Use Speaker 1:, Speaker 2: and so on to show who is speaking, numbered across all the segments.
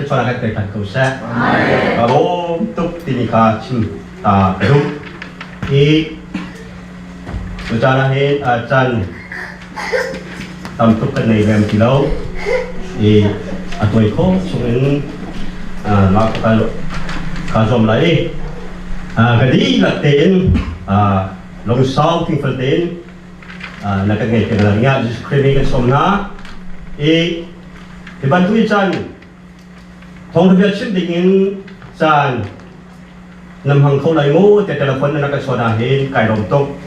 Speaker 1: 전화가 될 것이세. 바로 똑띠니까 침다 rum 이 우자나해 짠 tamtuk này về một lâu thì tuổi khô xuống nó cả dòng lấy cái đi là tiền lòng sau thì phần tiền là cái nghề cái là nhà discriminate cái sông ná thì ban tuổi chân thông thường chim định chân nằm hàng khâu lại ngô thì cái là phần là cái số đa hiện cái đồng tục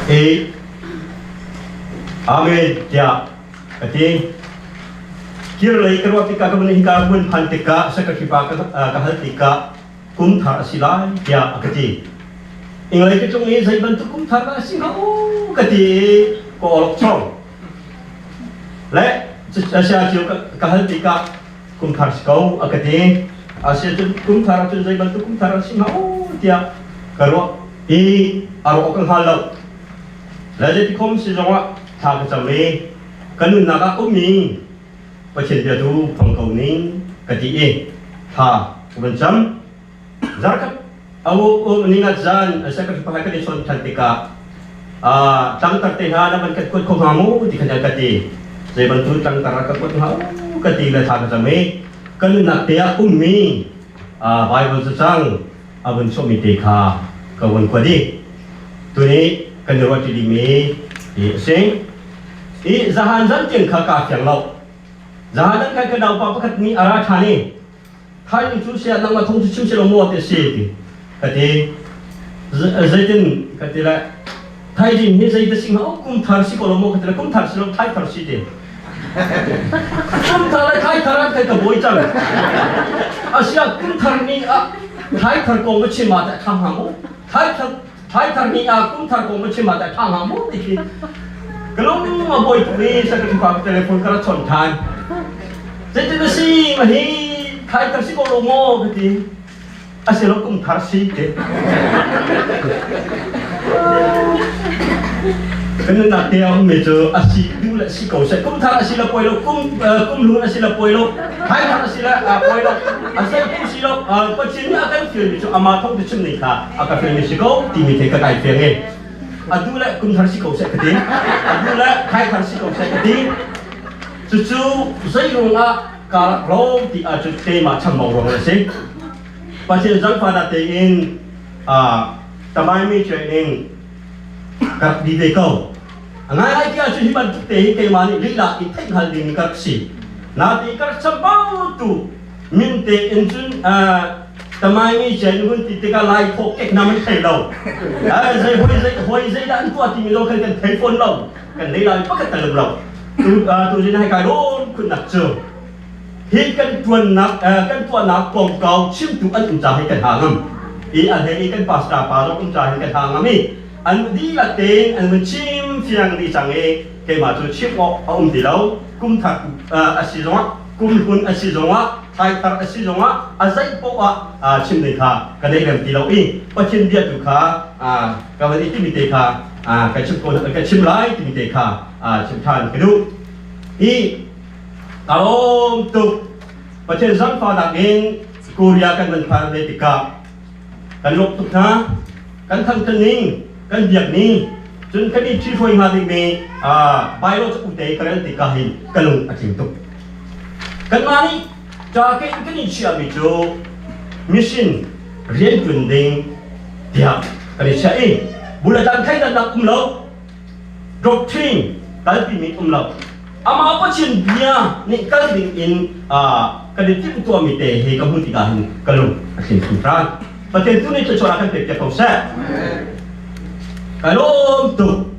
Speaker 1: thì Amin ya. Jadi kira lagi kalau kita kemudian pun hantika sekitar kehantika kumthar silai ya kati. Ingat itu cuma ini saya bantu kumthar silai kati kolok cong. Le Asia juga kehantika kumthar sikau kati. Asia tu kumthar tu saya bantu kumthar silai dia kalau ini arok orang halau. Lalu dikom sejauh thà cái chồng này cái nụ naga cũng mình và trên địa tu phòng cầu ní cái gì thà bên chấm giá các ông mình ngắt gian sẽ có phải cái son thành tika tăng tăng tiền ha nó bên cái quân không hamu thì cái cái gì rồi bên tu tăng tăng cái quân hamu cái gì là thà cái chồng này cái nụ nát tia cũng mình vài bên sang bên số mình tika cái bên quay đi tu này cái nụ vật gì mình thì xem ý zahan dân tiền khá cả phiền lâu zahan dân cái đầu bảo bất ni ara thani thay những chú xe năng mà thông chú xe mua thì xe thì cái gì dây tin cái gì là thay gì như dây tin sinh hậu cũng thar sĩ có mua cái gì cũng thar sĩ thay thar sĩ thì cũng thar lại thay thar cái bôi chân Asia cũng thar ni thay thar có một chi mà tại tham ham mốt thay thar ni cũng thar có một chi mà tại tham ham mốt thì kalau mau boy ni saya ketika telefon kerana contan, jadi nasi mahi kai tersi kalau mau gitu, asal aku tersi ke, kena nak dia meja asal dulu si kau saya kum thar asal apa lo kum lu asal apa lo, kai thar asal apa lo, asal kum si lo, pecini akan film itu amat thong tu cuma ni kah, akan film si kau timi teka kai film ni. Adulah kum thar si kau saya keding, adulah kai thar si kau saya keding. Cucu saya rumah kalau di ajuk tema cembau orang nasi. Pasal jangan pada tein tamai mi training kat di dekau. Angai lagi ajuk hiban tein tema ni lila itek hal ini kat si. Nanti kat cembau tu minta injun tamai mi jen pun tiga lai pokek nama saya lau. Saya hoi dah antu hati mi lau kan telefon lau kan lila pakai telefon lau. Tu jen hai kai don kun nak cer. Hi kan tuan nak kong kau cim tu an unjah kan hangam. I an hei kan pasta paro unjah kan hangam ni. An di latin an mencim fiang di sange ke ma tu cim di lau kum tak asizonga kum hun asizonga thay thar asizonga azai po cim ni kha kan dei lem di lau i pachin dia tu kha ka wani ti mi te kha ka chim ko ka chim lai ti mi te kha chim than ke du i kalau tu pachin zang fa dak in Korea kan man pha le tika kan lok tu kha kan thang taning kan biak ni jun kan ni chi phoi ha ding me bai lo chu te kan tika hin kalung achim tu kan mani cha ke kan ni chia mi chu mission rian chun ding dia kan ni cha e bula dan khai dan dak lo doctrine kal pi mi lo ama apa chin dia ni kal ding in kan ni tim tu mi te he ka hu tika hin kalung achim tu tra paten tu ni chu chora kan te ka sa kalau tu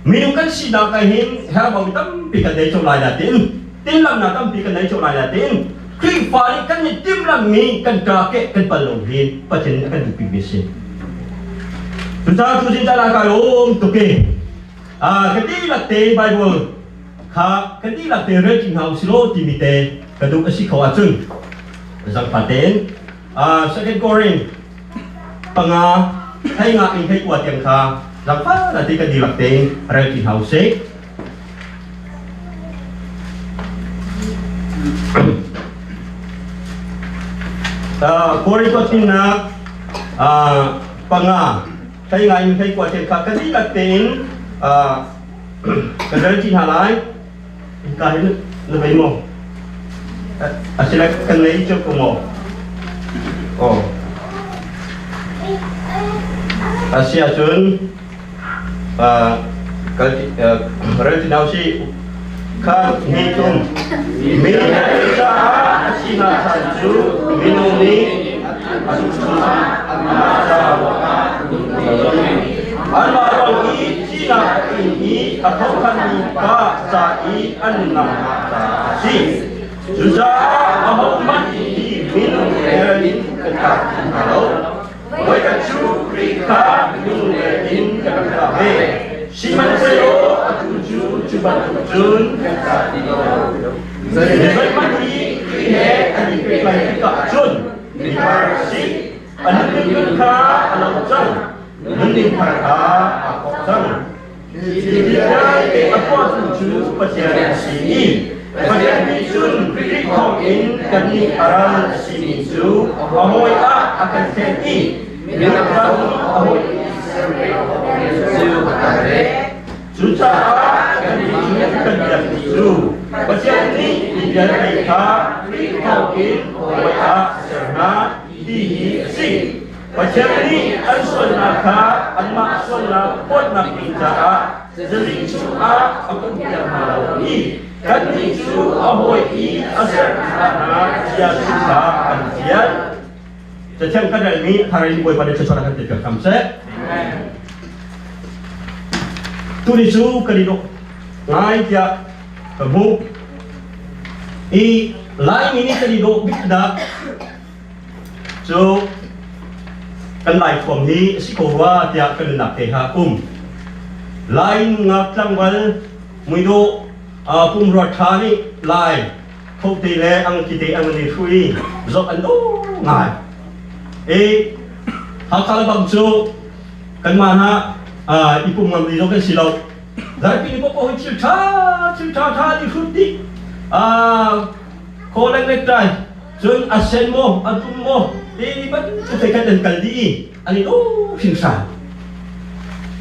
Speaker 1: minum kan si dah kahin harap kami tam pikan dari colai datin tim lam nak tam pikan dari colai datin khi fari kan ni tim lam mi kan kakek kan palonghin pacen kan du pibisi tu cinta lah kalau tu ke kedi latte bible kedi latte reading house lo timite kadu asi khawachun sang paten second Corinth panga hay nga in hay kwa tiang kha rằng phát là cái điều đặc tiền rồi thì hậu xế Kori ko tinak panga thấy ngày mình thấy qua trên các cái gì đặc tính cái đấy chỉ halai cái nó vậy mò sẽ là cái này cho cô mò Asia chun cái rồi thì nào si kan hitung minasa asina sanju minuni asuna Almarong Cina ini akan nikah sai enam si juga Muhammad minum erin ketat kalau mereka curiga minum erin ketat si manusia tujuh coba tujuh ketat jadi mati ini adik kita jun di parsi adik kita anak jun Mending mereka aku sang. Jadi aku tuju pada sini. Pada bisun berikut in kami arah sini tu. Ahoy akan jadi. Mereka ahoy Suca kami akan jadi. Pada ini dia mereka berikut in ahoy serna di sini. Macam ni, al-sunnah al-ma'sunnah pun nak minta jadi cua aku tidak mahu ni kan itu ahoy asal karena dia suka kajian sejak kadang ini hari ini boleh pada sesuatu tiga konsep tulisu kediduk ngai dia kebu lain ini kediduk bikda so kan lai from hi sikowa dia kan nak teha lain ngaklang wal muido rathani lai thok ti le ang kite ang ni fui zok ando ngai hakal bang chu kan mana ipum ngam ni kan silau dari pini ko chil tha di futi ko lek lek tai jun asen mo atum mo Iban ketekan dan kaldi, ani pingsan.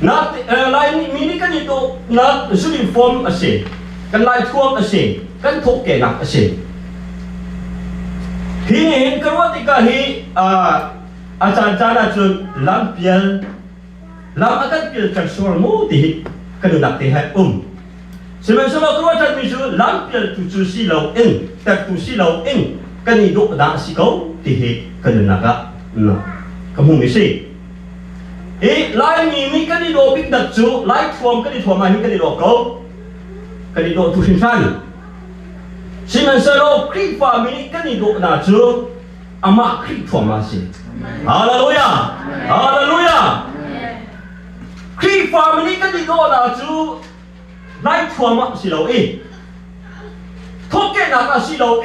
Speaker 1: Nak lain mini kan itu nak sulit form asyik, kan lain form asyik, kan toke nak asyik. Hini kerana hi acara jun lampian, lam akan pil tersuar mudi kan nak tehai Sebenarnya kerana misu lampian tujuh silau tertu silau kan hidup dah sikau tihe kenaga kamu mesti lain ini kan hidup big datsu light form kan hidup mah kan hidup kau kan hidup tu sinsan siman selo creep family kan hidup natsu ama creep formasi haleluya haleluya creep family kan hidup natsu light form silau toke naga silau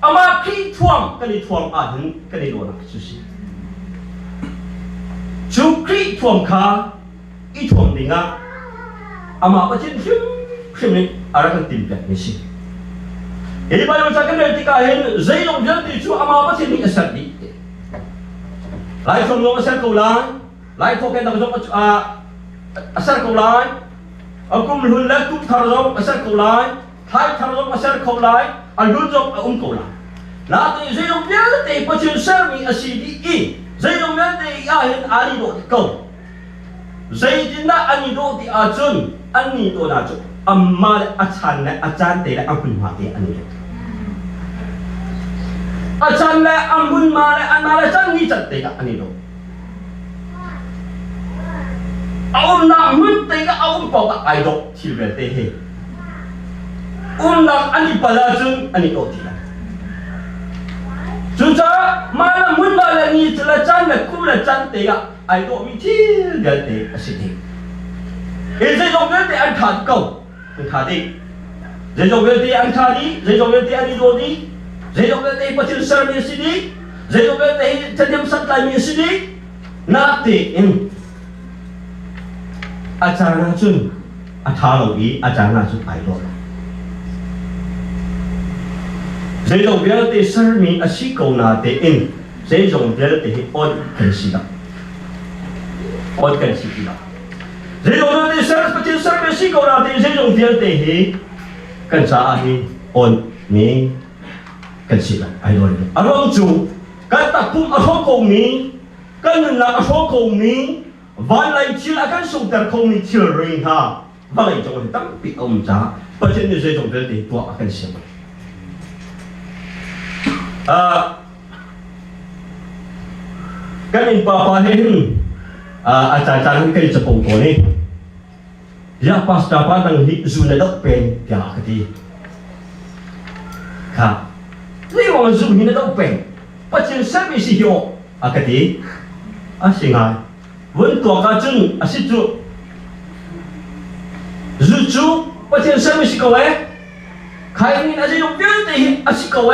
Speaker 1: ama kri tuam kali tuam adun kali lona susi chu kri tuam ka I tuam dinga ama pachin shim ni arakan timplek ni si ini baru sakan dari tikahin zainong jadi chu ama pachin ni asar di lai from long asar kaulan lai token tak jom asar kaulan akum hulak kum tharjom asar kaulan thai tharjom asar kaulan alun jom kaulan Lalu saya biar teh pacun sermi asidi saya biar teh ahin ani do kau saya tidak ani do di ajun ani do najun amal acan teh ampun mati ani acan le ampun male amal acan ni cat teh ani do awam namun teh awam bawa aidok silver teh undang ani palajun ani do tidak Sudah mana mun bala ni telacan le kula cantiga ai do mi til dia te asiti. Sai jong te an tha kau. An tha di. Sai jong te an tha di, sai jong te ani do di. Sai jong te pacil sar mi asidi. Sai jong te tadiam santai mi asidi. Na te in. Acara chun athalo i acara chun ai do. dễ dòng việc để sơ mi ở sĩ cầu na để in dễ dòng việc để ôn cần sĩ đó ôn cần sĩ đó dễ dòng việc để sơ mi ở sĩ cầu na để dễ dòng việc để cần trả hi ôn mi cần sĩ đó ai nói được ở trong chủ cái tập trung ở số cầu mi cái nhân là ở số cầu mi và lại chỉ là cái số tiền cầu mi chưa riêng ha và lại trong cái tập bị ông trả và trên như dễ dòng việc để tua cần sĩ cái mình pa hin acara cái chụp bông tổ này, ya pasta pa nang hit zuna dok pen ya kati, ha, tuy orang zoom hina dok pen, pacin sabi si hio akati, asingai, vẫn tua cá chân asitu, zuchu pacin sabi si kau khai ni aja yung biar teh asik kau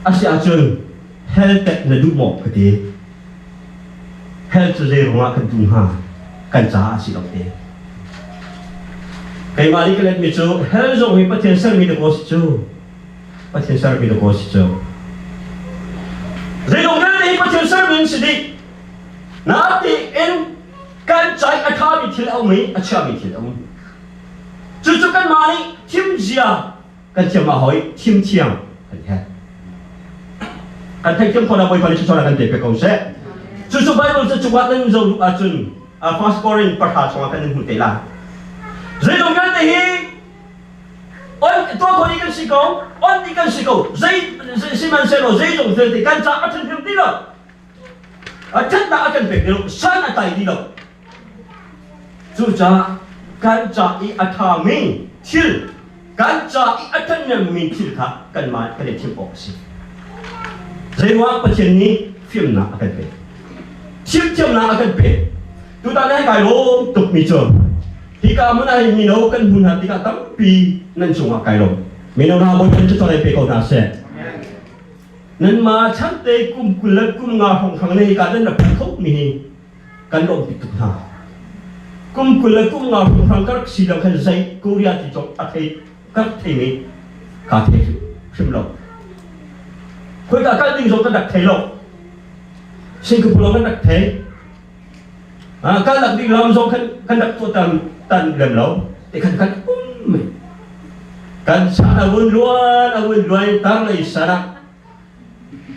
Speaker 1: Asi acun health na dumo kati health zai runga kan dumha kan cha asi lokte kai mali kalet mi chu health zo mi pathian sar mi de kos chu pathian sar mi de kos chu zai dong ne pathian sar mi sidi na ti en kan chai atha mi thil au mi acha mi thil au chu chu kan mali thim zia kan chama hoi thim chiang kan he kan thấy chúng con đã bồi cho là kan để cái câu sẽ chú Bible sẽ chụp lên dòng chun fast scoring bắt hạt xong kan hụt là rồi đồng nhân thì ôn tôi có đi cái gì câu ôn đi cái gì câu dây mình sẽ nói dây dòng thì kan trả chân phim đi rồi chân đã kan phải được san ở tại đi rồi chú cha kan trả ý atha mình thil kan trả ý athan nhân mình thil khác kan mà cái để thil bọc gì Zai wak patien ni film na akan pe. Siap na akan pe. Tu tak nak kai lo tuk mi cho. Tika mun ai mi no kan hun hati ka tampi nan sunga kai lo. Mi no na boy kan cho lai pe ko na se. Nan ma chan te kum kulat kum nga hong khang nei ka dan na thok mi kan lo pi tu ha. Kum kulat kum nga hong khang ka si lo kan zai Korea ti chok a thei ka thei mi ka thei film lo. Khối cả các tinh dấu các đặc thế lộ Singapore các đặc thế các đặc định làm dấu các đặc tổ tàn làm lâu để khăn khăn mình kan sa awun luan tang lai sana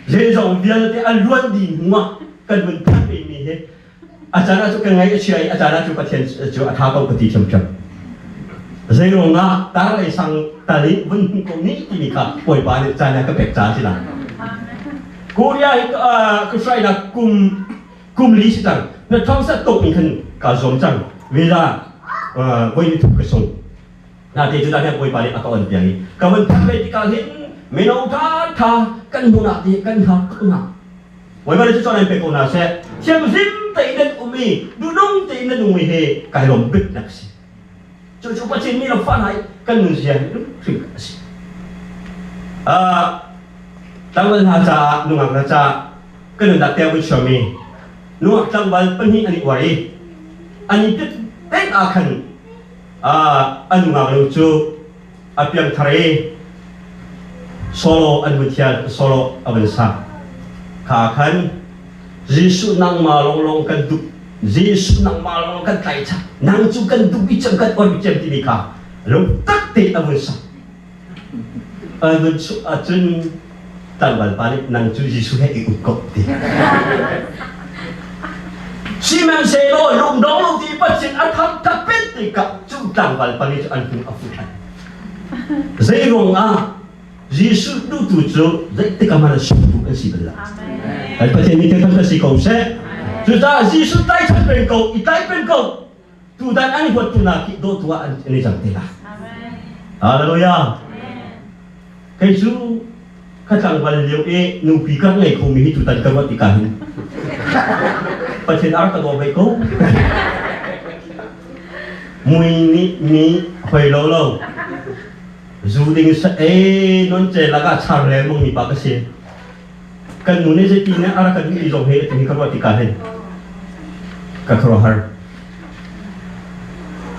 Speaker 1: le dòng dia te an luan di mua kan bun than be mi he achana chu kan ngai chiai achana chu pathian chu atha ko pati cham cham zai ro nga tang lai sang tali bun ko ni ti mi ka poi ba le chana ka pek cha sila Korea cái sai là cùng lý sự rằng nó trong sát tục mình thân cả giống rằng vì là với những cái sông là thì chúng ta đang quay bài ở câu này cả vấn đề về cái hiện mình ông tha căn hộ nào thì căn hộ cũng nào với bài cho nên phải câu nào sẽ xem zim tây nên umi du đông tây nên umi he cái lòng bích đặc sĩ cho chúng ta trên mình là phản hay căn người gì đúng sự đặc sĩ Tanggal haca nungang haca kena dak tiap suami nuak tanggal penhi ani wari ani tet akan anungang lucu apiang thare solo anbutian solo abensa kakan Yesus nang malong kan du Yesus nang malong kan taicha nang chu kan du bicam kan or bicam tibika long tak te abensa abensu atun tanggal balik nang chu Yesus he ikut kok ti si men se lo lung dong lo ti pachin atham tapet ti ka chu tanggal balik chu an pung afutan zai rong Yesus tu tu chu zai te ka mala su tu an si bela amen ai pachin ni te kan si ko se chu ta Yesus tai chan pen ko i tai pen ko tu dan ani buat tu na ki do tua an ni jang te la amen haleluya kai chu các thằng văn liệu e nụ khí các ngày khôngมีchủ tịch các bạn thì cả hình và trên áo các đồ vậy cố mùi ní hồi lâu lâu dù định sẽ e non chơi là cả chả lẽ mong mi bác cái gì cần muốn này tin này ara cần đi dùng hết thì các bạn thì cả hình các khẩu har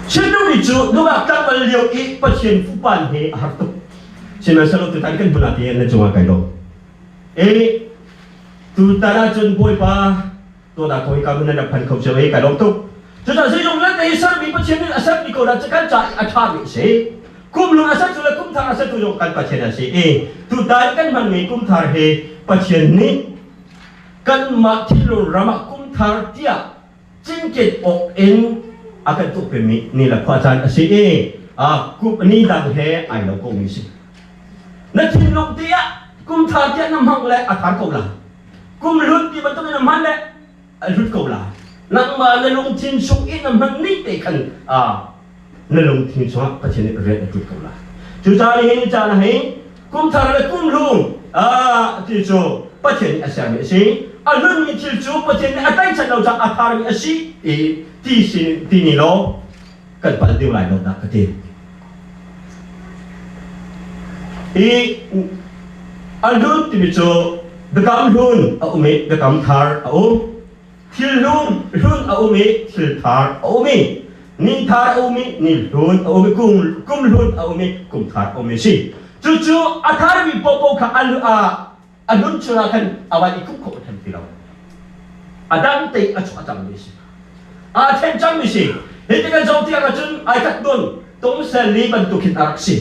Speaker 1: trên núi đi chú nó gặp các văn liệu e và trên phụ bản hệ hạt tục Sina salo tu tadi kan bunati na cuma kailo. Tu tara chun boy pa tu da koi ka na pan khop chwe ka dong tu. Tu ta si jong la dei sar bi pa chen ni asat ni ko da chakan cha atha bi se. Kum lu asat tu la kum thar asat tu jong kan pa chen se. Tu tari kan man mi kum thar he pa chen ni kan ma thilu rama kum thar tia ching ket ok en akan tu pe mi ni la kwa chan se kum ni dang he ai lo ko mi se. Na thin lok tia kum thar tia nam hang le athar ko la. Kum lut ti batung nam han le lut ko la. Nang ma na lung thin sung in nam han ni te kan na lung thin so pa chen re lut ko la. Chu cha ni cha na he kum thar le kum lung ti cho pa chen asa mi si lun mi thil chu pa chen atai chan lo cha athar mi asi ti sin ti ni lo kan pa diu lai lo da ka ti. Alun ti bicho bekam lun umi bekam thar thil lun umi thil thar umi ni thar umi ni lun umi kum lun umi kum thar umi si chu chu athar bi popo kha alun chura kan awai ku ko tham ti lo adang te a chu atang mi si then chang mi si he ti kan jong ti ka chun ai kat don tong sa li ban tu khit arak si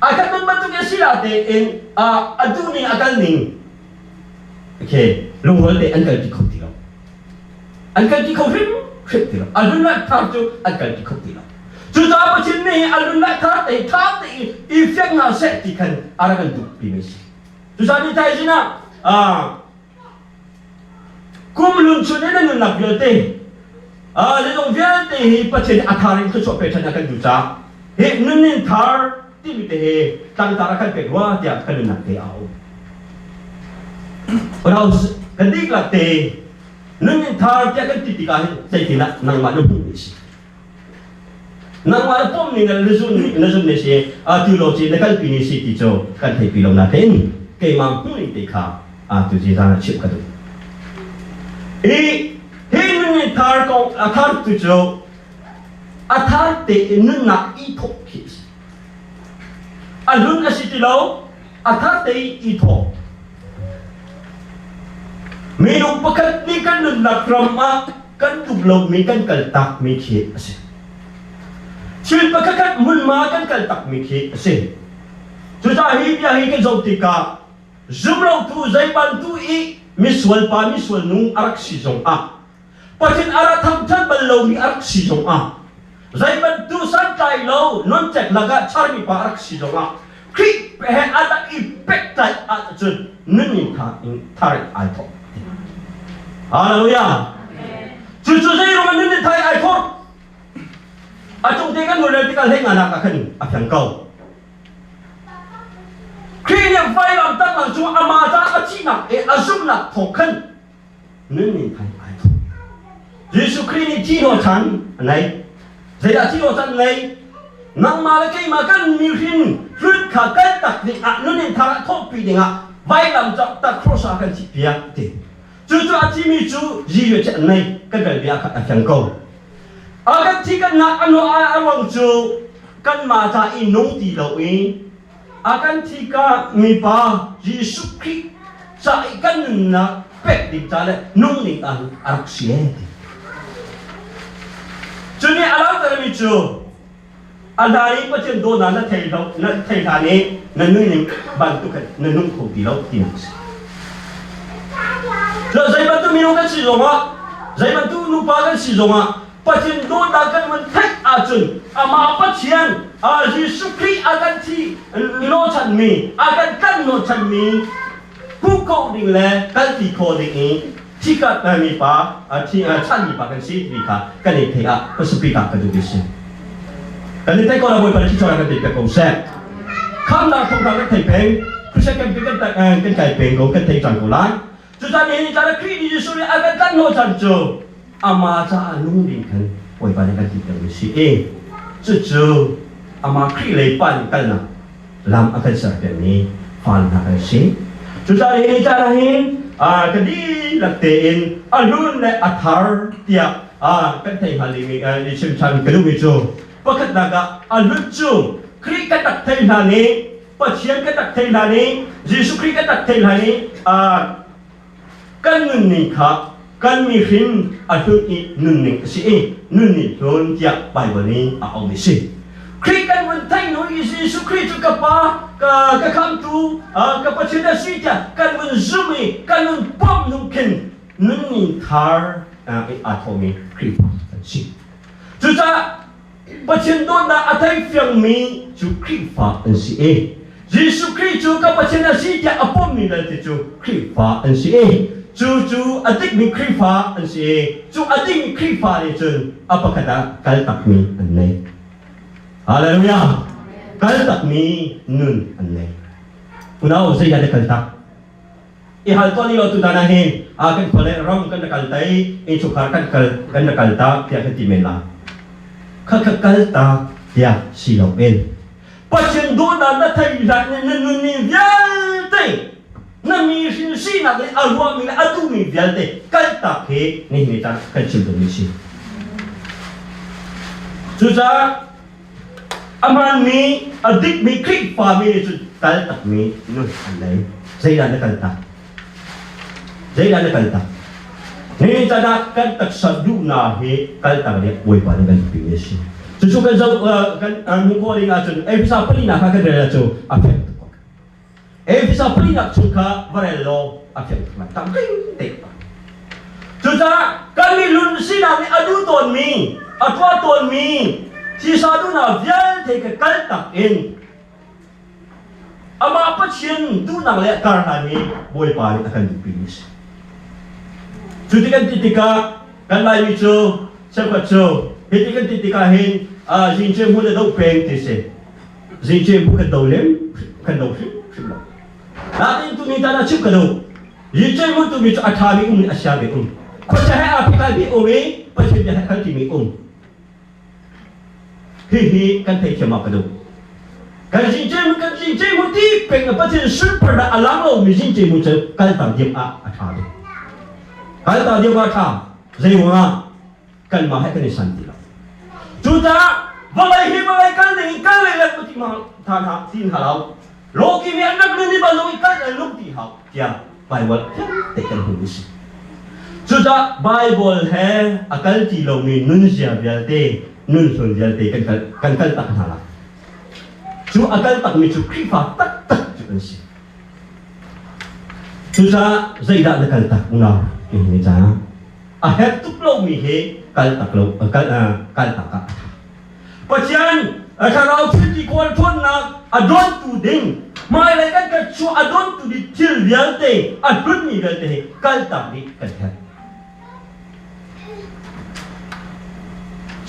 Speaker 1: akan membantu sila te in aduni akan ning. Okay, lungol te angkal di kau tilo. Angkal di kau rim tilo. Alun nak tar tu angkal di kau tilo. Sudah apa sini alun nak tar te ifyak na set kan arakan tu bimis. Sudah ni tay sina kum lun sudah na nak yote. Lelong dia te pacen atharin tu sope chan akan juta. He nunin tar ti mi te he tang tara kan pe wa dia kan na te au rau kan dik la te nung thar dia kan ti ti ka sai ti na nang ma lu ni si nang ma pom ni na luzun ne si tu lo chi na kan pi ni si ti cho kan thei pi lo na te ni ke ma hu ni te kha tu ji da na chip ka tu he nung thar ko thar tu cho thar te nun na i thok ki alun asitilo athar te ito minung pakat ni kan nakrama kan tuglaw mi kan kaltak mi ki ase sil pakakat mun ma kan kaltak mi ki ase tuja hi bia hi kan zautika zumraw tu zaiban tu miswal nung arak si zong patin aratham chan ballo mi arak si zong zaiban tu san tai lo non tek laga charmi pa arak si zonga kri pe ada impact tai chun nuni tha in thar ai tho hallelujah chu sai ro nuni thai ai tho chung te kan mo le ti ka lenga na ka khan aphyang kau kri ne vai lam tak lang chu ama ta chi na azum na tho khan nuni thai ai tho Yesu kri ni chi no chan nai Saya dah tidur tan lay, nang malaki makan mirin, fruit kakan tak ni nunin tarak topi dengar, bayam jok tak cross akan si biak te. Cucu acimi cu jiwa cak nai kadal biak akan kau. Akan tiga nak awang cu kan mata inung ti lau akan tiga mipa Yesus Kristus sai kan nak pek di tala nung ni arak siete. Jadi alam terami cu, adai macam do nana thailau, na thailane, nanun bantu kan, nanun kopi lau timus. Jadi saya bantu minum kan si zonga, saya bantu lupa kan si zonga, macam do nakan mentek acun, apa cian, Yesus Kristus akan ti nocan mi, akan kan nocan mi, kukau dingle, kan ti kau ding Jika kami pa, chan ni pa kan si Trika, kan ni tega, pasupika ka dubis. Kan ni teko na boy para chichora kan tega kong set. Kam na kong kan taipeng, kusa kan bigan kan taipeng kong kan taipeng kulan. Sudah ni cara kri di Yesus akan kan no chanjo. Ama cha anung din kan boy para kan tega si cucu ama kri lay pan kan na lam akan sarkan ni fan na kan si. Sudah ni cara hin kadi laktein alun le athar tia kan thei halimi sim chan kadu mi chu pakat naga alun chu kri kan tak thei na ni Pasien ka tak thailani Jesu Christ ka tak thailani kan nun ning kha kan mi hin thu I nun ning si nun ni don tia Bible ni au mi si Christ kan mun thai no Jesu Christ ka pa ka kham tu ka pasien da si tia kan mun zumi kan mun pom nu kin nun ning thar thu mi Christ si chu cha pasien do na athai fyang mi chu Christ fa si Jesu Christ chu ka pasien da si tia apom mi la ti chu Christ fa si chu adik mi Christ fa si chu adik mi Christ fa ni chun apakata kal tak mi anai hallelujah kal tak mi nun anai unao sai ya de kal tak ihal to ni lo tu dana hin akan phale ram kan kal tai chu khar kan kal ta tia ka ti mela kal ta tia si lo en pasien do na thai la nun ni vial tai na mi sin si na de alwa mi na atu mi vial de kal ta he ni ta kan chil do mi si chu cha aman mi adik mi krik pa mi chu kal tak mi nu anai sai da kal ta sai da kal ta ni ta da kan tak sadu na he kal ta de boi pa de kan pi si chu kan zo kan mu ko ri nga chu e bisa pali na ka ka de chu afek bisa pali nak suka varelo afek matang te chuta kami lun sina mi adu ton mi atwa ton mi si sadu na vial te ka kal tak in ama patien du nang le kar hani boy pa ni akan dipinis chuti kan titika kan lai mi chu sakwa chu hiti kan titika hin jin jem hu de do peng ti se jin jem hu ka do lem kan do Natin tumita na chip kado. Yichay mo tumito atami asyabi Ko chahe apika bi pasien dia kan timi Hihi kan tay chama kado. Kan jinjay mo ti peng pasien super da alam lo mi jinjay mo che kal tang dim atami. Kal tang dim atam. Zai mo nga kan ma kan santi la. Juta balai kan ni lat pati ma tha tin halau. Loki mi anak ni baloi kan luk ti hau tia Bible te kan hu si chuta Bible he akal ti lo mi nun sia bial te nun sun bial te kan tak hala chu akal tak mi chu krifa tak chu kan si chuta zaida da kal tak una ni cha a het tu lo mi he kal tak lo kal tak ka pachian akarau phiti kol thon na adon tu ding mai lai kan ka chu adon tu di til vialte adun mi vialte kal tam di kan ha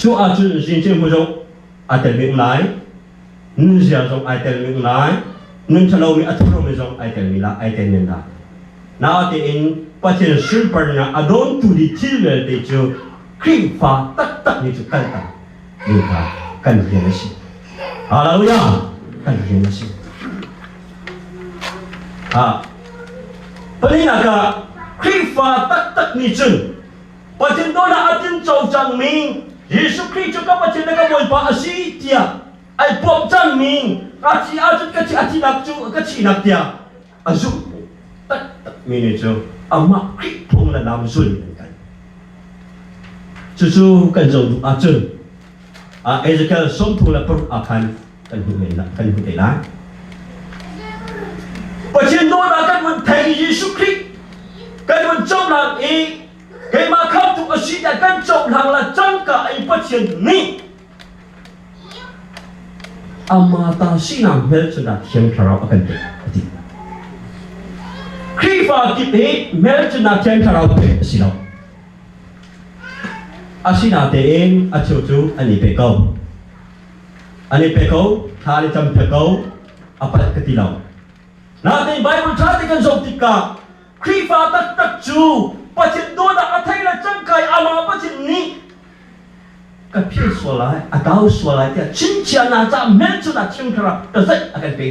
Speaker 1: chu a chu jin chen mo jo a tel mi lai nun sia jo a tel mi lai nun chalo mi atho mi jo a tel mi la a tel mi la na te in patien super na adon tu di til vialte chu krim fa tak ni chu kal tam ni ka kan dia si hallelujah kan dia si Pelina ka krifa tak ni chun. Patien do na atin chau chang ming. Yesu Christ ka patien ka boy pa asi tia. Ai pom chang ming. Achi atut ka chi nak chu ka chi nak tia. Azu tak mi ni chu. Ama Christ pong la nam sun kan. Chu kan zo du a chun. Ezekiel som tu la per akan kan hu men la kan hu te la. Patien do na kan mun thai Yesu Christ kan mun chom lang kai ma kham tu asi ya kan chom lang la chang ka ai patien ni amata sinang hel chuna thiang tharau akan te ati krifa ki pe mel chuna thiang tharau pe silo asina te en achu ani pe ko thali cham pe ko apat katilaw natin Bible trati kan zoptika krifa tak chu patien do na athai la changkai ama patien ni ka phil swalai atau swalai tia chinchia na cha mel chu na chingtra ta sai akan pe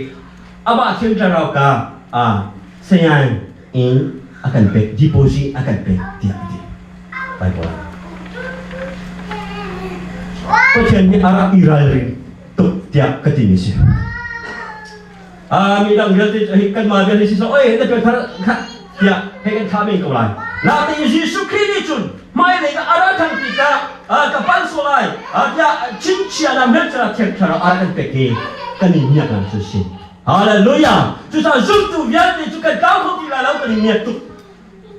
Speaker 1: aba chingtra ka sayan in akan pe deposit akan pe tia Bible patien ni ara iral rin tu tia katini si มีดังเดียวที่กันมาเดียวที่สเอ้ยนั่นเป็นพระเนี่ยให้กันทำเองก็ไรลาติยิสุคริสต์จุนไม่เลยก็อาราทันติกากับปันสุไลจะชินเชียนำเรื่องจะเทียบเท่าอาราทันเปกีกันนี่เนี่ยกันสุดสิฮาเลลูยาจุดจะจุดตัวเวียนจุดกันก้าวเข้าที่แล้วกันนี่เนี่ยตุ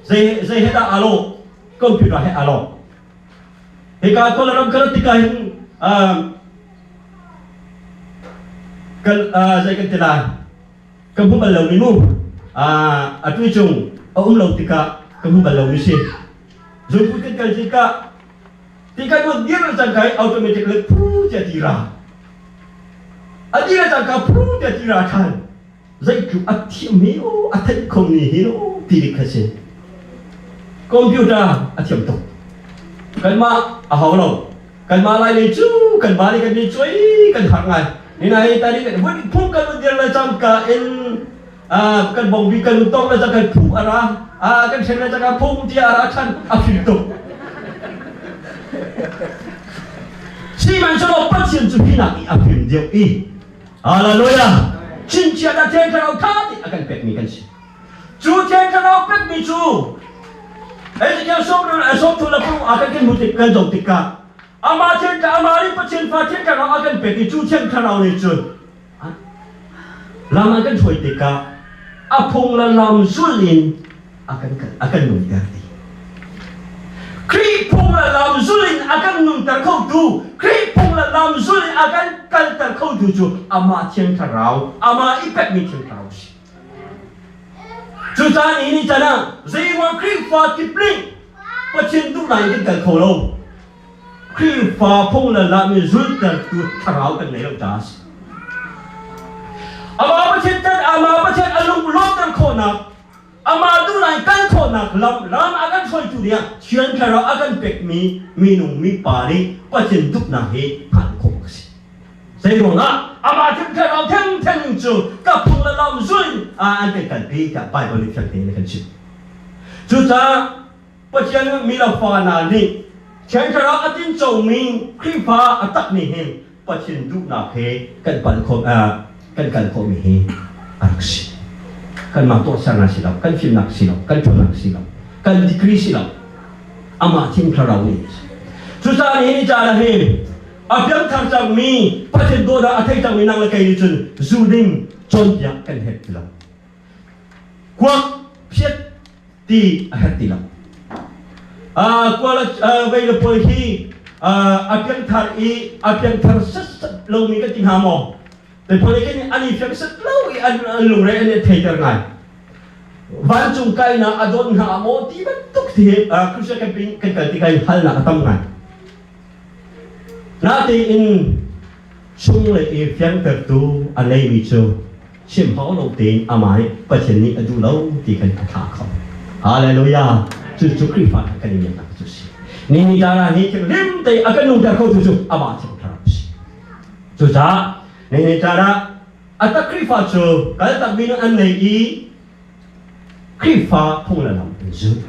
Speaker 1: เซเฮดาอาโลคอมพิวเตอร์ให้อาโลเฮกาคนละรำกันติกาเห็นกันใจกันติลากันผู้บรรลุนิมูอัตุจงเราติกากันผู้บรรลุนิสิจงพูดกันติกาดูเดียร์จังไกอัตโนมัติเลยพูดจะทีระอดีตจังไกพูดจะทีระทันใจคืออัตถิมิโออัตถิคมนี่ฮิโนตีริกเชคอมพิวเตอร์อัตถิมโตกันมาเอาเรากันมาไล่เลยจูกันมาเลยกันเลยช่วยกันหักไงนี่นายตาดีกันวันพุ่งกันมันเดียวเลยจังกะเอ็นกันบ่งวิกันต้องเลยจังกันพุ่งอะไรกันเช่นเลยจังกันพุ่งที่อะไรฉันอับโตที่มันจะเราปัจจุบันที่นักอับเดียวอีฮาเลลูยาชินเชียร์เทนเราท่าที่อากันเป็ดมีกันสิจูเทนเราเป็ดมีจูไอ้ที่เขาส่งเราส่งทุนละพุ่งอากันกินมุติกันจงติกาอามาเทนกับอามาลีปัจจุบันเทนเราอากันเป็ดที่จูเทนเราเนี่ยจูลามากันช่วยติกาอาพงละลำสุลินอากันนุ่งกันดีครีพงละลำสุลินอากันนุ่งแต่เข้าดูครีพงละลำสุลินอากันกันแต่เข้าดูจูอามาเทนเราอามาอีเป็ดมีเทนเราสิจุดนี้นี่จะนะใจว่าครีฟ้ากิบลิงปัจจุบันทุกนายกันแต่เข้าเราครีฟ้าพงละลำสุลินแต่ตัวเรากันในเราจ้าสิอามาประเทศนั้นอามาประเทศอารมณ์ลบกันคนนักอามาดูนายกันคนนักลำอากันช่วยจุดเนี้ยเชื่อแค่เราอากันเป็กมีหนุ่มมีป่ารีปัจจุบันทุกนายผ่านคงสิเสียงนะอามาถึงแค่เราเท่งจูกับพงละลำซุยอันเป็นการปีกับไปบริษัทนี้กันชิจุดจ้าปัจจุบันมีเราฟ้านานี่เชื่อแค่เราอาทิตย์จงมีครีฟ้าอัตักนี่เห็นปัจจุบันทุกนายกันปันคงกันคงมีอารักษีกันมาตัวสารสิเรากันฟิลนักสิเรากันชนนักสิเรากันดิกรีสิเราอามาทิ้งเราเนี่ยสุดท้ายนี้จะอะไรอาเพียงทางจากมีปัจจุบันเราอาทิตย์จากมีนางละไกดิจุนจูดิงจนยักกันเหตุเรากว่าเพียรตีเหตุเรากว่าเวลาพอดีอาเพียงทางอาเพียงทางสัตว์เรามีกันที่หาหมอแต่พอดีนี่อันนี้เพียงสักเล่าอันลุงเรนเนี่ยเทกันไงวันจุงไก่นะอดอนหาโมที่มันตุกที่คริสต์กันเป็นกันที่ไก่ฮัลนะตั้งไงนาทีอินช่วงเลยเพียงแต่ตัวอันไหนมีโจเชื่อมเขาลงตีนอาไม้ปัจจุบันนี้ดูแล้วที่กันท้าเขาฮาเลลูยาจุกคริฟันกันนี่ยังจุดสินี่จารานี่คือริมแต่อากันนุ่งแต่เขาจุกอามาที่ทำสิจุดจ้านี่cara atak krifa cho kalau tak minum anai krifa pun dalam zu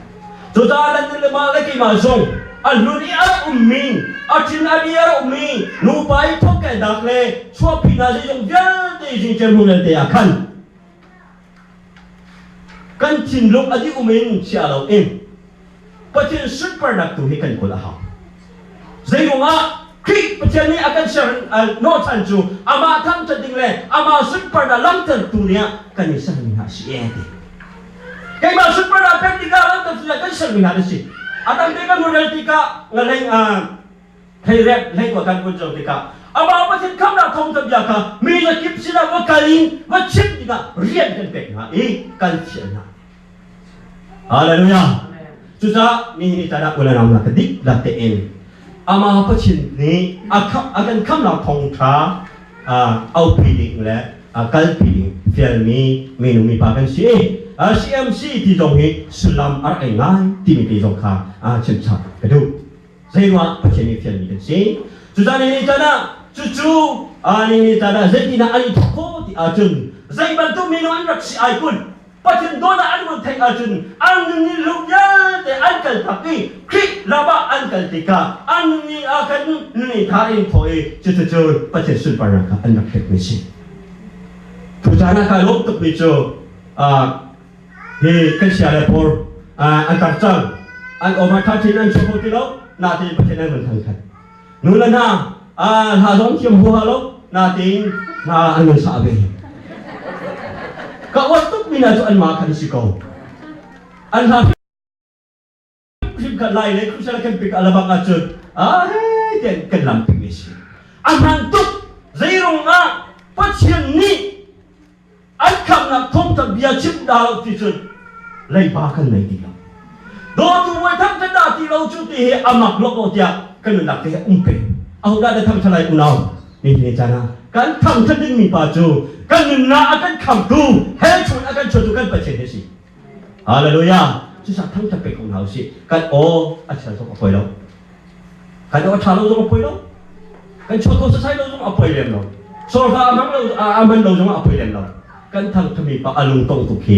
Speaker 1: tu jalan tu lemah lagi masuk aluni ar ummi achin ariar ummi lupai pokai dakle chua pina je jong dia de jing jem mun de akan kan chin luk adi umin sia lo em pachin super nak tu hikan kola ha zaiungaคลิปประเทศนี้อาการเชื่อโน้ตทันจูอามาทำจะดิ่งเลยอามาสุดปราดลังเตอร์ตัวเนี้ยกันนี่สั่งมีหาสิเอ็ดแค่มาสุดปราดเป็นติกาลังเตอร์ตัวเนี้ยกันสั่งมีหาสิอาตมาเด็กกันโมเดลติกาเงินให้เรียบให้กว่ากันคนเจ้าติกาอามาประเทศคำนับทงทบยาค่ะมีจะคิดสินะว่าการินว่าชิดติกาเรียนกันเป็นนะกันเชื่อนะฮาเลลูยาจุดจ้านี่ตาดักเวลาเราหลักดิหลักเตเองอามาพัชินนี้อาการคำนับทงท้าเอาพีดิ้งและการพีดิ้งฟิลมีนุ่มมีปากันสิCMC ที่ตรงนี้สุลัมอะไรง่ายที่มีที่ตรงข้าชิมชาไปดูเสียว่าพัชินนี้ฟิลมีกันสิจุดนี้นี่จ้านะจู่นี่จ้านะเจตินะอันนี้ทุกคนที่อาจุนใจบรรทุกมีนุ่มรักสิไอคุณปัจจุบันโดนอันมันเทอาจุนอันนี้ลูกยาแต่อันกันทักกี้คลิกลาบะอันกันติกาอันนี้อากันนี่ทารินพอยจู่ปัจจุบันสุดปารักอันนักเทคนิคท ทุจานาการลบตุกไปเจอเฮกันเสียเลยพออันตัดจังอันออกมาทัดที่นั่นชมพูที่ลบนาทีประเทศนั้นมันทั้งกันนู่นน่ะหาสองเขียมหัวลบนาทีอันนั้นสาบีก็วัดตุกมีนาจุอันมาคันสิโกอันหาพิมพ์กันไล่เลยคุณจะเล่นพิกอะไรบางอาจุดเฮ้ยเด็กกันลำพิมิสิอันนั้นตุกใจรงปัจเจียนนี้อันคำนักท่องทะเบียนชิมดาวที่สุดเลยบ้ากันเลยดีแล้วโดนตัวไว้ทั้งจะได้ที่เราจุดที่อามักลบออกจากกันหนักที่เป็นเอาได้ทำทลายอุณเอานี่นี่จ้านะการทำฉันดึงมีป่าจูกันหนึ่งนะกันคำดูเฮ้ยชวนกันชวนกันปัจเจียนสิฮาเลลูยาจะสั่งทั้งจะเป็นของเราสิกันโอ้อาจารย์ต้องเอาไปแล้วกันเอาชาเราต้องเอาไปแล้วกันชวนคนใช้เราต้องเอาไปเลี้ยงเราโซฟามันเราต้องเอาไปเลี้ยงเรากันทำทำมีป่าอารมณ์ต้องตุกเฮ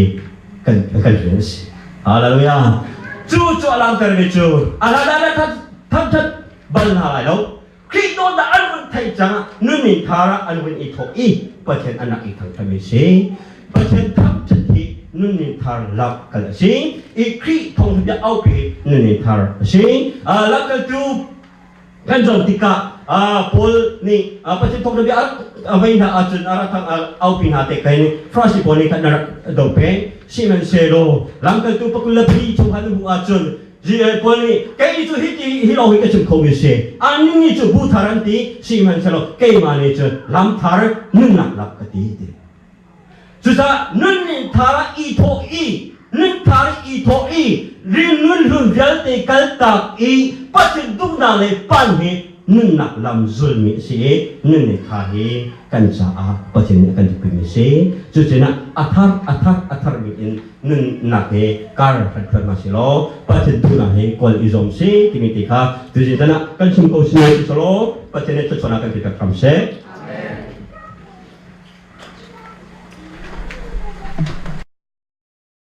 Speaker 1: กันเรื่องสิฮาเลลูยาจู่อลังการไม่จู่อะไรท่านบัลหายแล้วคริสโตดาอันวันไทยจังนุ่นนิทาระอันวันอีทอีประเทศอันนักอีทางทำไม่ใช่ประเทศทับจันทีนุ่นนิทาระลับกันสิอีคริสทองจะเอาไปนุ่นนิทาระสิแล้วก็จู่กันจงติกาพอลนี่ประเทศทองจะเอาไปนะอาจารย์อะไรทางเอาไปนะแต่ใครนี่ฟราสิพอนี่กันนะดอกเป็นซีเมนเซโร่หลังจากจู่ปกุลพีชงหันหัวอาจารย์พอนี่แกนี่จู่ฮิโร่ฮิกจุดคงไม่ใช่อันนี้จู่บูธารันตีซีเมนเซโร่แกมาเนี่ยจู่ลำธารนุ่นนักลับกันดีเดียจู่จ้านุ่นนี่ธาระอีโทอีนุ่นธาระอีโทอีรินนุ่นรุ่นเดียวแต่กัลตักอีปัจจุบันนั่นเลยปันเหนุ่นนักลำจุลมิเสนุ่นนี่ธาระกันจ้าปัจจุบันกันจุดมิเสจู่จ้านะอัฐารมิอินนุ่นนักเฮการฟัดมาสิโลปัจจุบันนะเฮกอลอิซอมเสที่มีติค่ะจู่จ้านะกันชุมโคสิโนสิโลปัจจุบันจะชนะกันติดกับคำเส